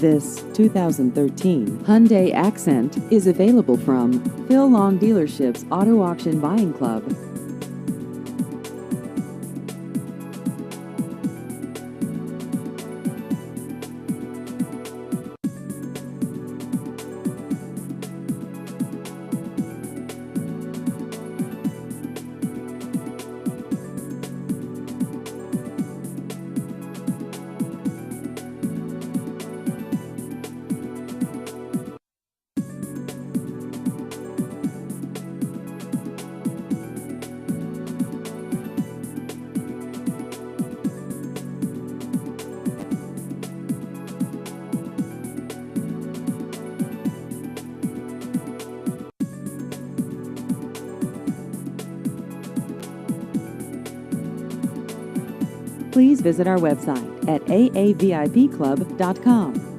This 2013 Hyundai Accent is available from Phil Long Dealerships Auto Auction Buying Club. Please visit our website at aavipclub.com.